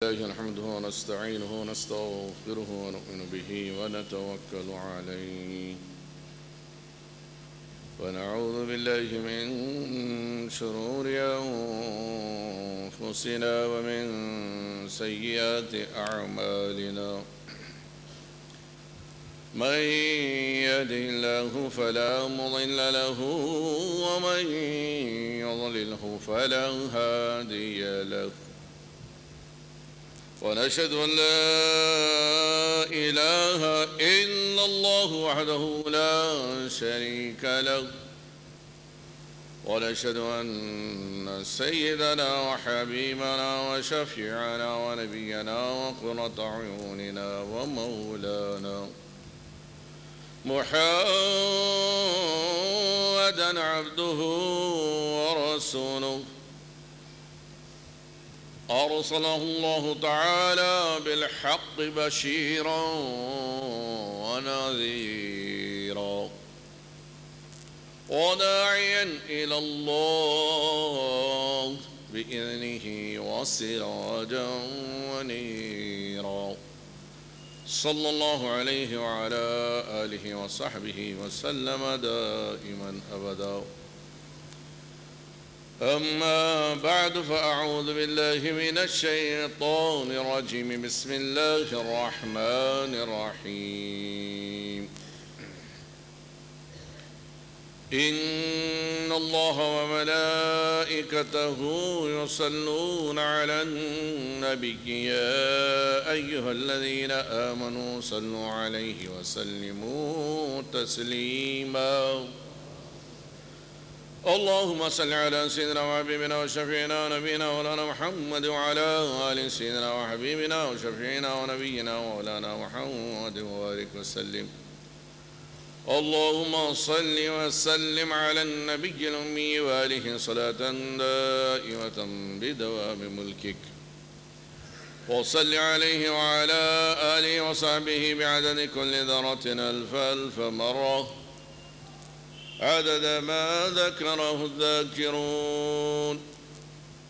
الله نحمده ونستعينه ونستغفره ونؤمن به ونتوكل عليه ونعوذ بالله من شرور أنفسنا ومن سيئات أعمالنا من يهده الله فلا مضل له ومن يضلله فلا هادي له ونشهد أن لا إله إلا الله وحده لا شريك له ونشهد أن سيدنا وحبيبنا وشفيعنا ونبينا وقرة عيوننا ومولانا محمدا عبده ورسوله أرسله الله تعالى بالحق بشيرا ونذيرا وداعيا إلى الله بإذنه وسراجا منيرا صلى الله عليه وعلى آله وصحبه وسلم دائما أبدا. أما بعد فأعوذ بالله من الشيطان الرجيم. بسم الله الرحمن الرحيم. إن الله وملائكته يصلون على النبي يا أيها الذين آمنوا صلوا عليه وسلموا تسليما. اللهم صل على سيدنا وحبيبنا وشفيعنا ونبينا مولانا محمد وعلى آل سيدنا وحبيبنا وشفيعنا ونبينا مولانا محمد وبارك وسلم. اللهم صل وسلم على النبي الأمي وآله صلاة دائمة بدوام ملكك وصل عليه وعلى آله وصحبه بعدد كل ذرة ألف مرة عدد ما ذكره الذاكرون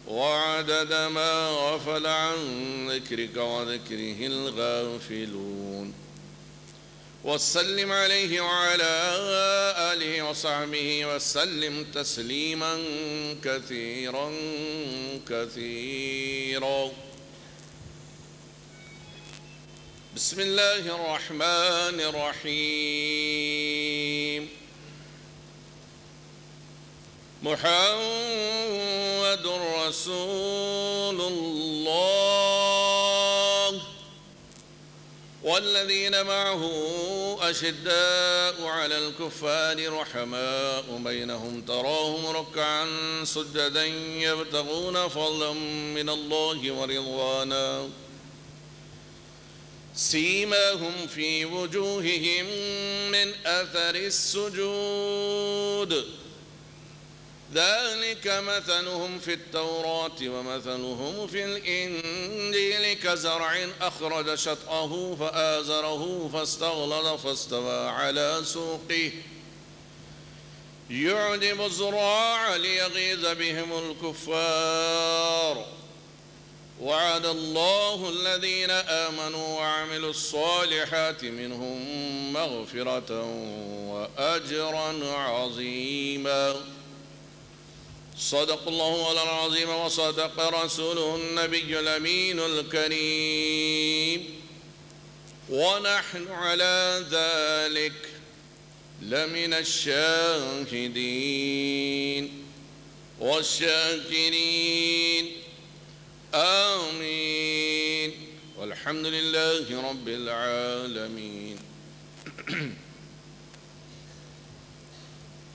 وعدد ما غفل عن ذكرك وذكره الغافلون. وسلم عليه وعلى آله وصحبه وسلم تسليما كثيرا كثيرا. بسم الله الرحمن الرحيم. محمد رسول الله والذين معه أشداء على الكفار رحماء بينهم تراهم ركعا سجدا يبتغون فضلا من الله ورضوانا سيماهم في وجوههم من أثر السجود ذلك مثلهم في التوراة ومثلهم في الإنجيل كزرع أخرج شطأه فآزره فاستغلظ فاستوى على سوقه يعجب الزراع ليغيظ بهم الكفار. وعد الله الذين آمنوا وعملوا الصالحات منهم مغفرة وأجرا عظيما. صدق الله العظيم وصدق رسوله النبي الأمين الكريم ونحن على ذلك لمن الشاهدين والشاكرين. آمين والحمد لله رب العالمين.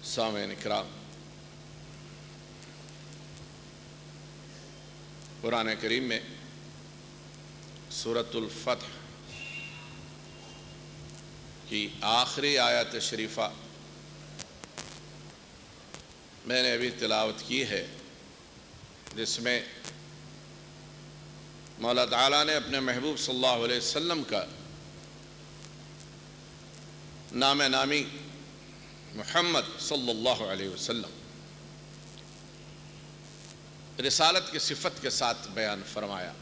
سامعین اکرام، قرآن کریم میں سورۃ الفتح کی آخری آیت شریفہ میں نے ابھی تلاوت کی ہے، جس میں مولا تعالیٰ نے اپنے محبوب صلی اللہ علیہ وسلم کا نام نامی محمد صلی اللہ علیہ وسلم رسالت کی صفت کے ساتھ بیان فرمایا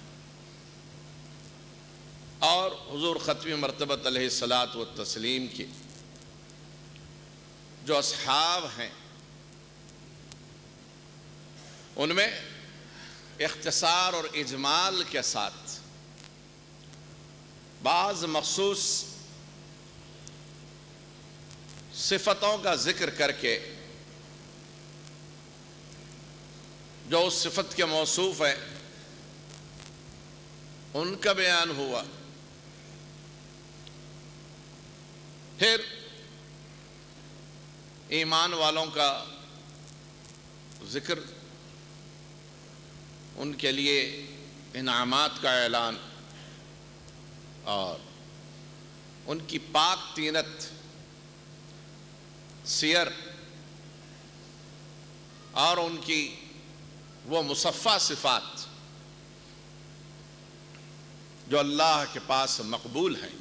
اور حضور ختم مرتبت علیہ الصلاۃ والتسلیم کی جو اصحاب ہیں ان میں اختصار اور اجمال کے ساتھ بعض مخصوص صفتوں کا ذکر کر کے جو اس صفت کے موصوف ہیں ان کا بیان ہوا. پھر ایمان والوں کا ذکر، ان کے لیے انعامات کا اعلان اور ان کی پاک طینت سیر اور ان کی وہ مصفہ صفات جو اللہ کے پاس مقبول ہیں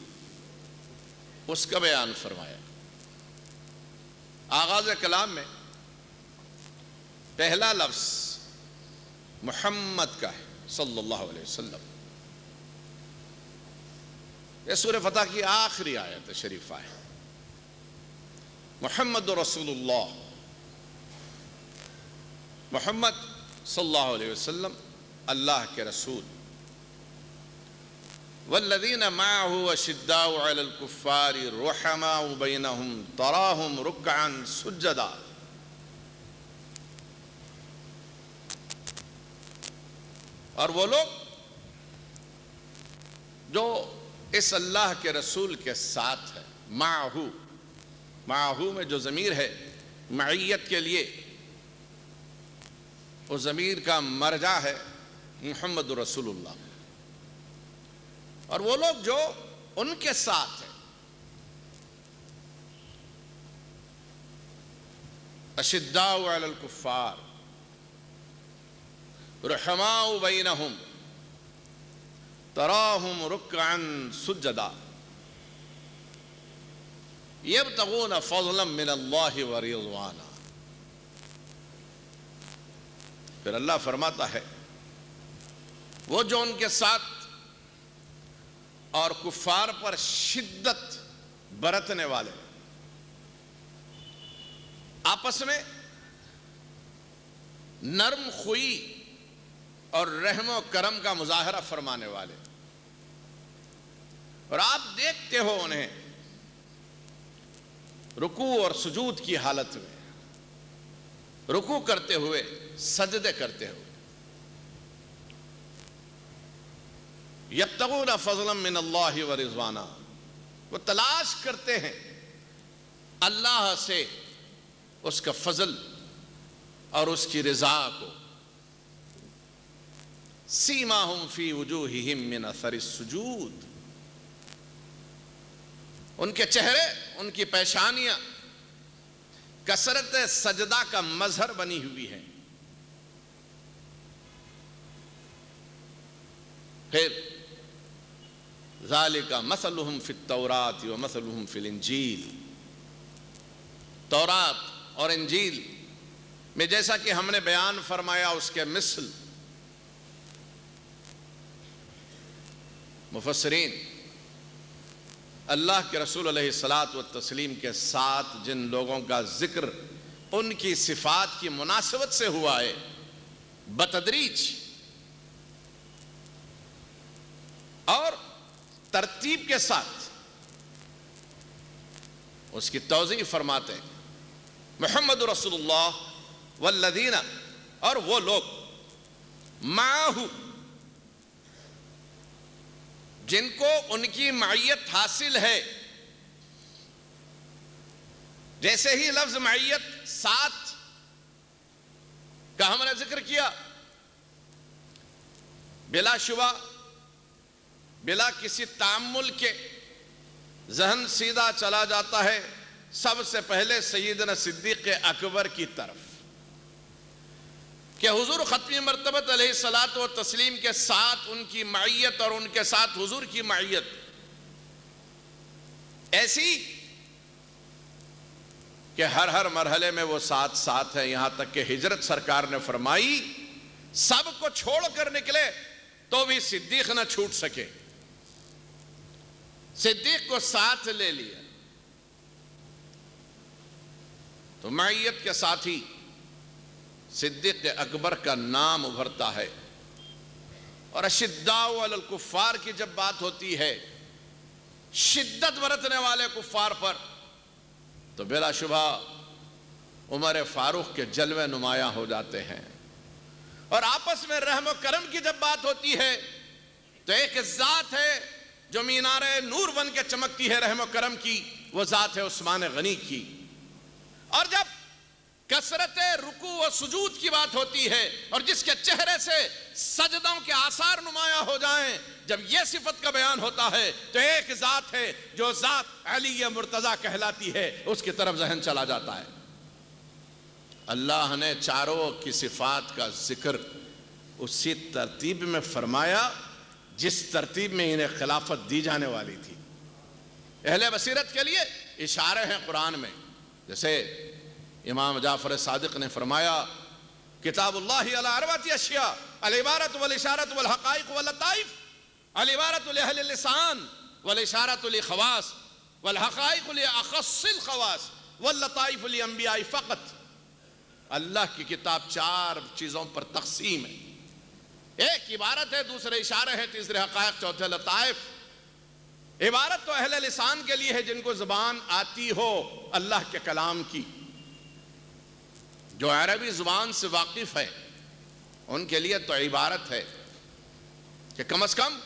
اس کا بیان فرمایا. آغاز کلام میں پہلا لفظ محمد کا ہے صلی اللہ علیہ وسلم. یہ سورہ فتح کی آخری آیت شریفہ ہے. محمد رسول اللہ، محمد صلی اللہ علیہ وسلم اللہ کے رسول. والذین معه اشداء علی الکفار رحماء بینہم تراہم رکعا سجدا. اور وہ لوگ جو اس اللہ کے رسول کے ساتھ ہے، معہو میں جو ضمیر ہے معیت کے لیے، اس ضمیر کا مرجع ہے محمد رسول اللہ. اور وہ لوگ جو ان کے ساتھ ہیں، اشداء علی الکفار رحماء بینہم تراہم رکعا سجدا یبتغون فضلا من اللہ ورضوانا. پھر اللہ فرماتا ہے وہ جو ان کے ساتھ اور کفار پر شدت برتنے والے، آپس میں نرم خوئی اور رحم و کرم کا مظاہرہ فرمانے والے، اور آپ دیکھتے ہو انہیں رکوع اور سجود کی حالت میں، رکوع کرتے ہوئے، سجدے کرتے ہوئے. یبتغون فضلا من اللہ ورضوانا، وہ تلاش کرتے ہیں اللہ سے اس کا فضل اور اس کی رضا کو. سیماہم فی وجوہہم من اثر السجود، ان کے چہرے، ان کی پیشانیاں کثرت سجدہ کا مظہر بنی ہوئی ہیں. پھر ذالک مثلہم فی التوراۃ ومثلہم فی الانجیل، تورات اور انجیل میں جیسا کہ ہم نے بیان فرمایا اس کے مثل مفسرین اللہ کے رسول علیہ الصلاۃ والتسلیم کے ساتھ جن لوگوں کا ذکر ان کی صفات کی مناسبت سے ہوا ہے، بتدریج اور ترتیب کے ساتھ اس کی توضیح فرماتے ہیں. محمد رسول اللہ والذین، اور وہ لوگ معہو جن کو ان کی معیت حاصل ہے. جیسے ہی لفظ معیت ساتھ کا ہم نے ذکر کیا، بلا شبہ بلا کسی تعمل کے ذہن سیدھا چلا جاتا ہے سب سے پہلے سیدنا صدیق اکبر کی طرف، کہ حضور ختم مرتبت علیہ الصلاۃ والتسلیم کے ساتھ ان کی معیت اور ان کے ساتھ حضور کی معیت ایسی کہ ہر مرحلے میں وہ ساتھ ساتھ ہیں، یہاں تک کہ ہجرت سرکار نے فرمائی سب کو چھوڑ کر نکلے تو بھی صدیق نہ چھوٹ سکے. صدیق کو ساتھ لے لیا تو معیت کے ساتھی صدیق اکبر کا نام ابھرتا ہے. اور اشداء علی الکفار کی جب بات ہوتی ہے شدت برتنے والے کفار پر تو بلا شبہ عمر فاروق کے جلوے نمایاں ہو جاتے ہیں. اور آپس میں رحم و کرم کی جب بات ہوتی ہے تو ایک ذات ہے جو مینار نور بن کے چمکتی ہے رحم و کرم کی، وہ ذات ہے عثمان غنی کی. اور جب کثرت رکوع و سجود کی بات ہوتی ہے اور جس کے چہرے سے سجدوں کے آثار نمایاں ہو جائیں، جب یہ صفت کا بیان ہوتا ہے تو ایک ذات ہے جو ذات علی مرتضیٰ کہلاتی ہے، اس کی طرف ذہن چلا جاتا ہے. اللہ نے چاروں کی صفات کا ذکر اسی ترتیب میں فرمایا جس ترتیب میں انہیں خلافت دی جانے والی تھی. اہل بصیرت کے لیے اشارے ہیں قرآن میں، جیسے امام جعفر صادق نے فرمایا کتاب اللہ علی اربعۃ اشیاء العبارۃ والاشارۃ والحقائق واللطائف. العبارۃ لاہل اللسان والاشارۃ لخواص والحقائق لاخص الخواص واللطائف لانبیاء فقط. اللہ کی کتاب چار چیزوں پر تقسیم ہے. ایک عبارت ہے، دوسرے اشارے ہیں، تیسرے حقائق، چوتھے لطائف. عبارت تو اہل لسان کے لیے ہے جن کو زبان آتی ہو اللہ کے کلام کی، جو عربی زبان سے واقف ہے ان کے لیے تو عبارت ہے کہ کم از کم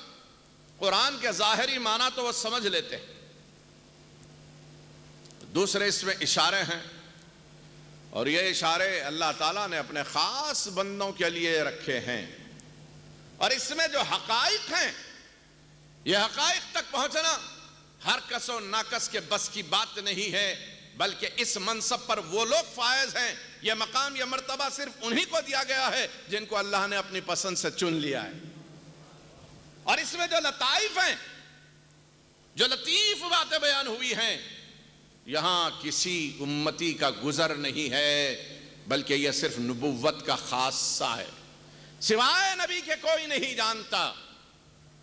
قرآن کے ظاہری معنی تو وہ سمجھ لیتے ہیں. دوسرے اس میں اشارے ہیں، اور یہ اشارے اللہ تعالیٰ نے اپنے خاص بندوں کے لیے رکھے ہیں. اور اس میں جو حقائق ہیں، یہ حقائق تک پہنچنا ہر کس و ناکس کے بس کی بات نہیں ہے، بلکہ اس منصب پر وہ لوگ فائز ہیں. یہ مقام، یہ مرتبہ صرف انہی کو دیا گیا ہے جن کو اللہ نے اپنی پسند سے چن لیا ہے. اور اس میں جو لطائف ہیں، جو لطیف باتیں بیان ہوئی ہیں، یہاں کسی امتی کا گزر نہیں ہے، بلکہ یہ صرف نبوت کا خاصہ ہے، سوائے نبی کے کوئی نہیں جانتا.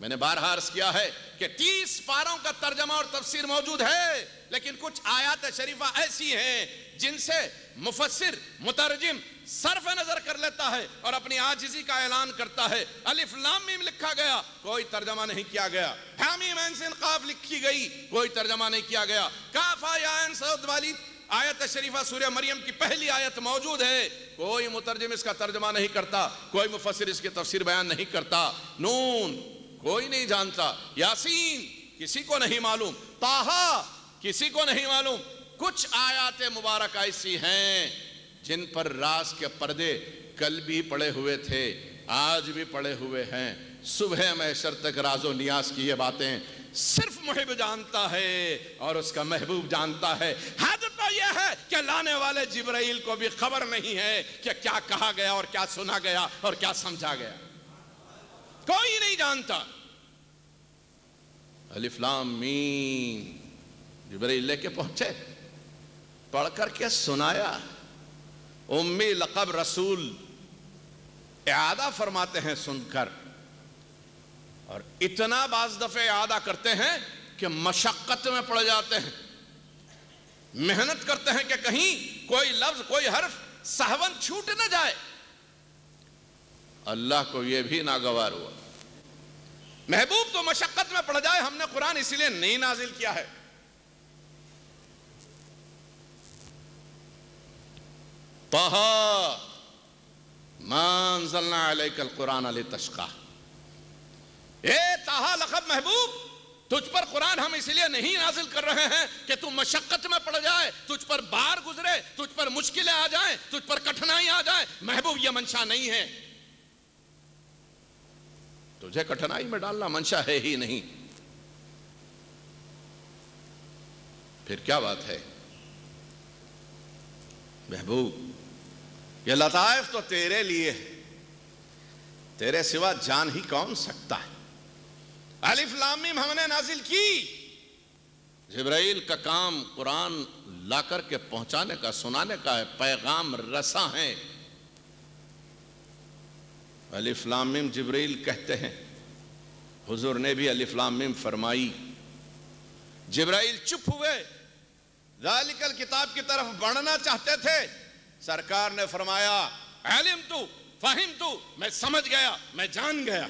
میں نے بارہا عرض کیا ہے کہ 30 پاروں کا ترجمہ اور تفسیر موجود ہے، لیکن کچھ آیات شریفہ ایسی ہیں جن سے مفسر مترجم صرف نظر کر لیتا ہے اور اپنی عاجزی کا اعلان کرتا ہے. الف لام میم لکھا گیا، کوئی ترجمہ نہیں کیا گیا. حامیم عین سین قاف لکھی گئی، کوئی ترجمہ نہیں کیا گیا. کاف یا عین صاد والی آیت شریفہ سورہ مریم کی پہلی آیت موجود ہے، کوئی مترجم اس کا ترجمہ نہیں کرتا، کوئی مفسر اس کی تفسیر بیان نہیں کرتا. نون کوئی نہیں جانتا، یاسین کسی کو نہیں معلوم، طٰہٰ کسی کو نہیں معلوم. کچھ آیات مبارکہ ایسی ہیں جن پر راز کے پردے کل بھی پڑے ہوئے تھے، آج بھی پڑے ہوئے ہیں. صبح محشر تک راز و نیاز کی یہ باتیں صرف محب جانتا ہے اور اس کا محبوب جانتا ہے. حد تو یہ ہے کہ لانے والے جبرائیل کو بھی خبر نہیں ہے کہ کیا کہا گیا اور کیا سنا گیا اور کیا سمجھا گیا، کوئی نہیں جانتا. الف لام میم جبرائیل لے کے پہنچے، پڑھ کر کے سنایا. امی لقب رسول اعادہ فرماتے ہیں سن کر، اور اتنا بعض دفعہ اعادہ کرتے ہیں کہ مشقت میں پڑ جاتے ہیں، محنت کرتے ہیں کہ کہیں کوئی لفظ کوئی حرف سہون چھوٹ نہ جائے. اللہ کو یہ بھی ناگوار ہوا. محبوب تو مشقت میں پڑ جائے. ہم نے قرآن اسی لیے نہیں نازل کیا ہے. طٰہٰ مَا أَنزَلْنَا عَلَيْكَ الْقُرْآنَ لِتَشْقَىٰ. اے طٰہٰ لقب محبوب، تجھ پر قرآن ہم اس لیے نہیں نازل کر رہے ہیں کہ تم مشقت میں پڑ جائے، تجھ پر بار گزرے، تجھ پر مشکلیں آ جائیں، تجھ پر کٹھنائی آ جائے. محبوب یہ منشا نہیں ہے، تجھے کٹھنائی میں ڈالنا منشا ہے ہی نہیں. پھر کیا بات ہے محبوب؟ یہ لطائف تو تیرے لیے ہے، تیرے سوا جان ہی کون سکتا ہے. الف لام میم ہم نے نازل کی. جبرائیل کا کام قرآن لا کر کے پہنچانے کا، سنانے کا ہے، پیغام رساں ہیں. الف لام میم جبرائیل کہتے ہیں، حضور نے بھی الف لام میم فرمائی. جبرائیل چپ ہوئے، ذالک الکتاب کی طرف بڑھنا چاہتے تھے، سرکار نے فرمایا علمت فہمت، میں سمجھ گیا، میں جان گیا۔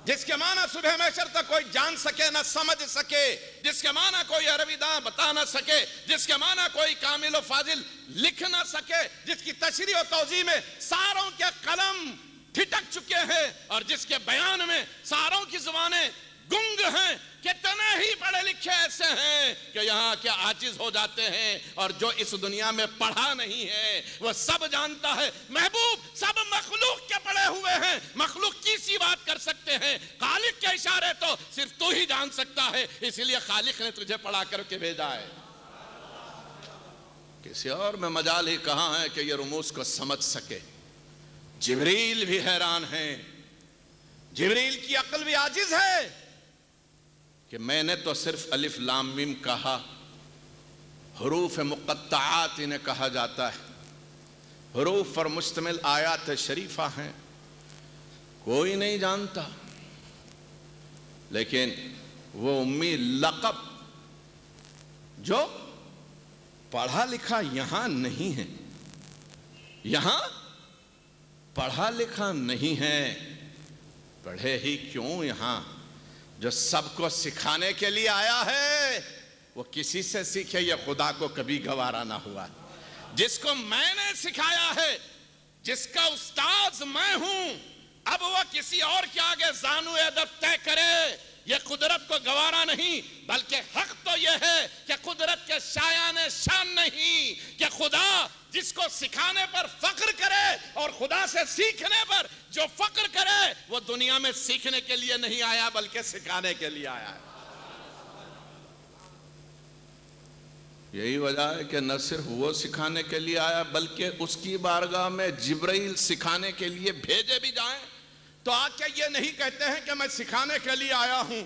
جس کے معنی صبح محشر تک کوئی جان سکے نہ سمجھ سکے، جس کے معنی کوئی عربی داں بتا نہ سکے، جس کے معنی کوئی کامل و فاضل لکھ نہ سکے، جس کی تشریح و توضیح میں ساروں کے قلم ٹھٹک چکے ہیں اور جس کے بیان میں ساروں کی زبانیں گنگ ہیں، کتنے ہی پڑھے لکھے ایسے ہیں کہ یہاں کے عاجز ہو جاتے ہیں، اور جو اس دنیا میں پڑھا نہیں ہے وہ سب جانتا ہے۔ محبوب سب مخلوق کے پڑھے ہوئے ہیں، مخلوق کی سی بات کر سکتے ہیں، خالق کے اشارے تو صرف تو ہی جان سکتا ہے، اس لیے خالق نے تجھے پڑھا کر کے بھیجا ہے۔ کسی اور میں مجال ہی کہاں ہے کہ یہ رموز کو سمجھ سکے۔ جبریل بھی حیران ہیں، جبریل کی عقل بھی عاجز ہے کہ میں نے تو صرف الف لام میم کہا، حروف مقطعات انہیں کہا جاتا ہے، حروف پر مشتمل آیات شریفہ ہیں، کوئی نہیں جانتا۔ لیکن وہ امی لقب جو پڑھا لکھا یہاں نہیں ہے، یہاں پڑھا لکھا نہیں ہے، پڑھے ہی کیوں یہاں؟ جو سب کو سکھانے کے لیے آیا ہے وہ کسی سے سیکھے، یہ خدا کو کبھی گوارا نہ ہوا۔ جس کو میں نے سکھایا ہے، جس کا استاذ میں ہوں، اب وہ کسی اور کے آگے زانو ادب طے کرے، یہ قدرت کو گوارا نہیں، بلکہ حق تو یہ ہے کہ قدرت کے شایان شان نہیں کہ خدا جس کو سکھانے پر فخر کرے، اور خدا سے سیکھنے پر جو فخر کرے وہ دنیا میں سیکھنے کے لیے نہیں آیا بلکہ سکھانے کے لیے آیا ہے۔ یہی وجہ ہے کہ نہ صرف وہ سکھانے کے لیے آیا بلکہ اس کی بارگاہ میں جبرائیل سکھانے کے لیے بھیجے بھی جائیں تو آ کے یہ نہیں کہتے ہیں کہ میں سکھانے کے لیے آیا ہوں۔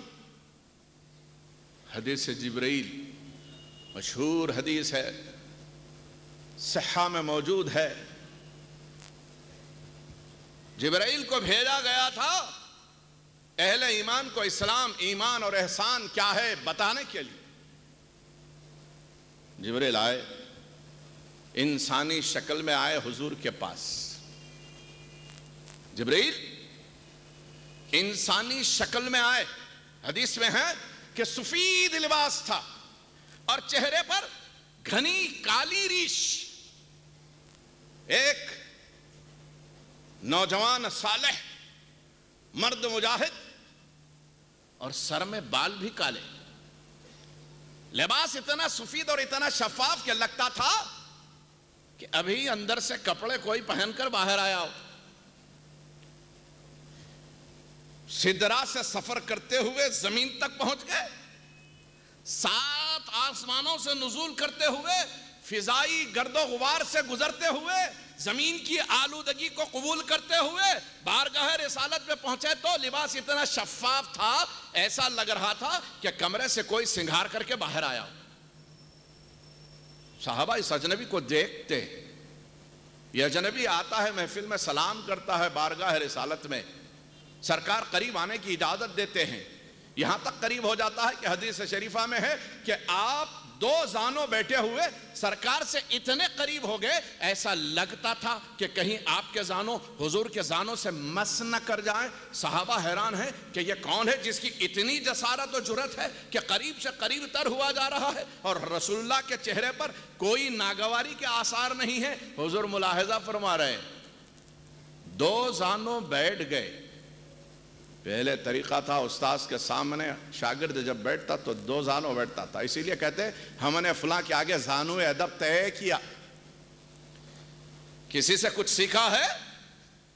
حدیث جبرائیل مشہور حدیث ہے، صحہ میں موجود ہے، جبرائیل کو بھیجا گیا تھا اہل ایمان کو اسلام، ایمان اور احسان کیا ہے بتانے کے لیے۔ جبرائیل آئے، انسانی شکل میں آئے حضور کے پاس۔ جبرائیل انسانی شکل میں آئے، حدیث میں ہے کہ سفید لباس تھا اور چہرے پر گھنی کالی ریش۔ ایک نوجوان صالح مرد مجاہد، اور سر میں بال بھی کالے، لباس اتنا سفید اور اتنا شفاف کہ لگتا تھا کہ ابھی اندر سے کپڑے کوئی پہن کر باہر آیا ہو۔ سدرا سے سفر کرتے ہوئے زمین تک پہنچ گئے، 7 آسمانوں سے نزول کرتے ہوئے، فضائی گرد و غبار سے گزرتے ہوئے، زمین کی آلودگی کو قبول کرتے ہوئے بارگاہ رسالت میں پہنچے تو لباس اتنا شفاف تھا، ایسا لگ رہا تھا کہ کمرے سے کوئی سنگھار کر کے باہر آیا ہو۔ صحابہ اس اجنبی کو دیکھتے، یہ اجنبی آتا ہے محفل میں سلام کرتا ہے بارگاہ رسالت میں، سرکار قریب آنے کی اجازت دیتے ہیں، یہاں تک قریب ہو جاتا ہے کہ حدیث شریفہ میں ہے کہ آپ 2 زانوں بیٹھے ہوئے سرکار سے اتنے قریب ہو گئے، ایسا لگتا تھا کہ کہیں آپ کے زانوں حضور کے زانوں سے مس نہ کر جائیں۔ صحابہ حیران ہیں کہ یہ کون ہے جس کی اتنی جسارت و جرأت ہے کہ قریب سے قریب تر ہوا جا رہا ہے، اور رسول اللہ کے چہرے پر کوئی ناگواری کے آثار نہیں ہے۔ حضور ملاحظہ فرما رہے ہیں، 2 زانوں بیٹھ گئے۔ پہلے طریقہ تھا استاذ کے سامنے شاگرد جب بیٹھتا تو 2 زانوں بیٹھتا تھا، اسی لیے کہتے ہیں ہم نے فلاں کے آگے زانو ادب طے کیا۔ کسی سے کچھ سیکھا ہے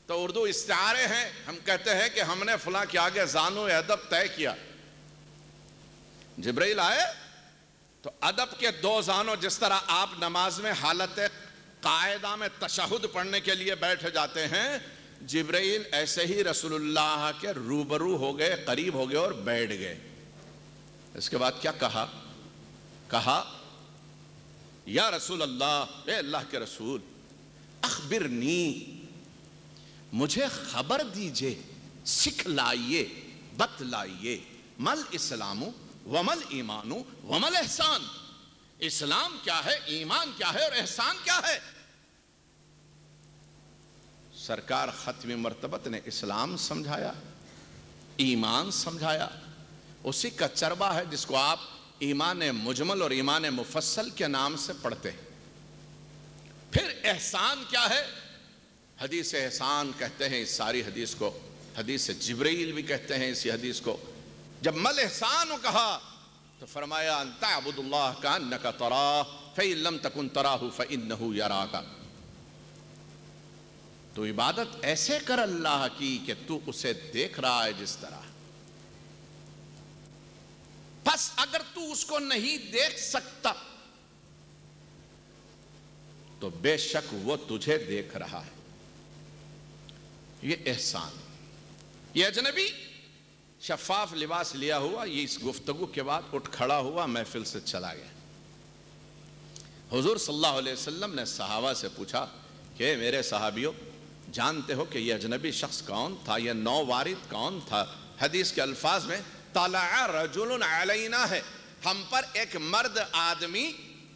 تو اردو استعارے ہیں، ہم کہتے ہیں کہ ہم نے فلاں کے آگے زانو ادب طے کیا۔ جبرائیل آئے تو ادب کے 2 زانوں، جس طرح آپ نماز میں حالت قاعدہ میں تشہد پڑھنے کے لیے بیٹھ جاتے ہیں، جبرائیل ایسے ہی رسول اللہ کے روبرو ہو گئے، قریب ہو گئے اور بیٹھ گئے۔ اس کے بعد کیا کہا یا رسول اللہ، اے اللہ کے رسول، اخبرنی، مجھے خبر دیجئے، سکھلائیے، بتلائیے، مل اسلام، ومل ایمانو ومل احسان، اسلام کیا ہے، ایمان کیا ہے اور احسان کیا ہے؟ سرکار ختم مرتبت نے اسلام سمجھایا، ایمان سمجھایا، اسی کا چربہ ہے جس کو آپ ایمان مجمل اور ایمان مفصل کے نام سے پڑھتے ہیں۔ پھر احسان کیا ہے؟ حدیث احسان کہتے ہیں اس ساری حدیث کو، حدیث جبرائیل بھی کہتے ہیں اسی حدیث کو۔ جب مل احسان کہا تو فرمایا ان تعبد اللہ کانک تراہ فإن لم تکن تراہ فإنہ یراک، تو عبادت ایسے کر اللہ کی کہ تو اسے دیکھ رہا ہے جس طرح، پس اگر تو اس کو نہیں دیکھ سکتا تو بے شک وہ تجھے دیکھ رہا ہے۔ یہ احسان، یہ اجنبی شفاف لباس لیا ہوا، یہ اس گفتگو کے بعد اٹھ کھڑا ہوا، محفل سے چلا گیا۔ حضور صلی اللہ علیہ وسلم نے صحابہ سے پوچھا کہ میرے صحابیوں، جانتے ہو کہ یہ اجنبی شخص کون تھا، یہ نو وارد کون تھا؟ حدیث کے الفاظ میں طلع رجل علینا ہے، ہم پر ایک مرد آدمی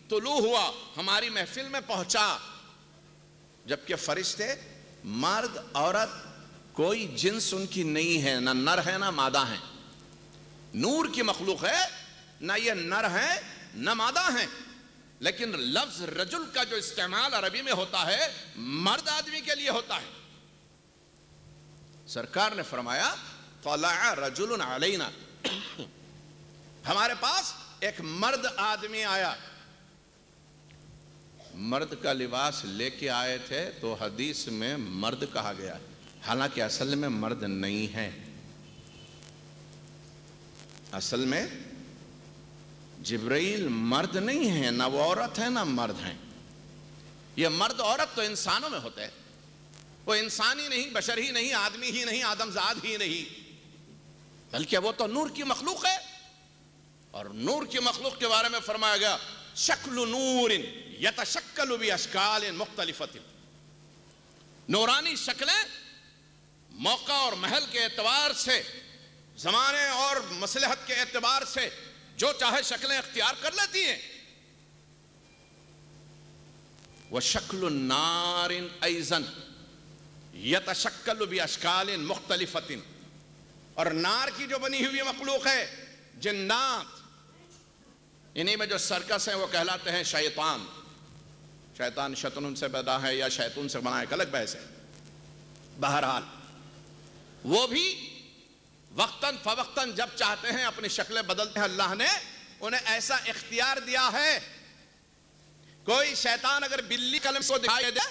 طلوع ہوا، ہماری محفل میں پہنچا، جبکہ فرشتے مرد عورت کوئی جنس ان کی نہیں ہے، نہ نر ہے نہ مادہ ہیں، نور کی مخلوق ہے، نہ یہ نر ہے نہ مادہ ہیں، لیکن لفظ رجل کا جو استعمال عربی میں ہوتا ہے مرد آدمی کے لیے ہوتا ہے۔ سرکار نے فرمایا طلع رجل علینا، ہمارے پاس ایک مرد آدمی آیا، مرد کا لباس لے کے آئے تھے تو حدیث میں مرد کہا گیا، حالانکہ اصل میں مرد نہیں ہے، اصل میں جبرائیل مرد نہیں ہے، نہ وہ عورت ہے نہ مرد ہیں۔ یہ مرد عورت تو انسانوں میں ہوتے ہیں، وہ انسان ہی نہیں، بشر ہی نہیں، آدمی ہی نہیں، آدم زاد ہی نہیں، بلکہ وہ تو نور کی مخلوق ہے۔ اور نور کی مخلوق کے بارے میں فرمایا گیا شکل نور یتشکل باشکال مختلفۃ، نورانی شکلیں موقع اور محل کے اعتبار سے، زمانے اور مصلحت کے اعتبار سے جو چاہے شکلیں اختیار کر لیتی ہیں۔ وشکل النار ایضا یتشکل باشکال مختلفۃ، اور نار کی جو بنی ہوئی مخلوق ہے جنات، انہی میں جو سرکس ہیں وہ کہلاتے ہیں شیطان، شیطان شیطان سے پیدا ہے یا شیطان سے بنا ہے، ایک الگ بحث ہے۔ بہرحال وہ بھی وقتاً فوقتاً جب چاہتے ہیں اپنی شکلیں بدلتے ہیں، اللہ نے انہیں ایسا اختیار دیا ہے۔ کوئی شیطان اگر بلی قلم کو دکھائی دے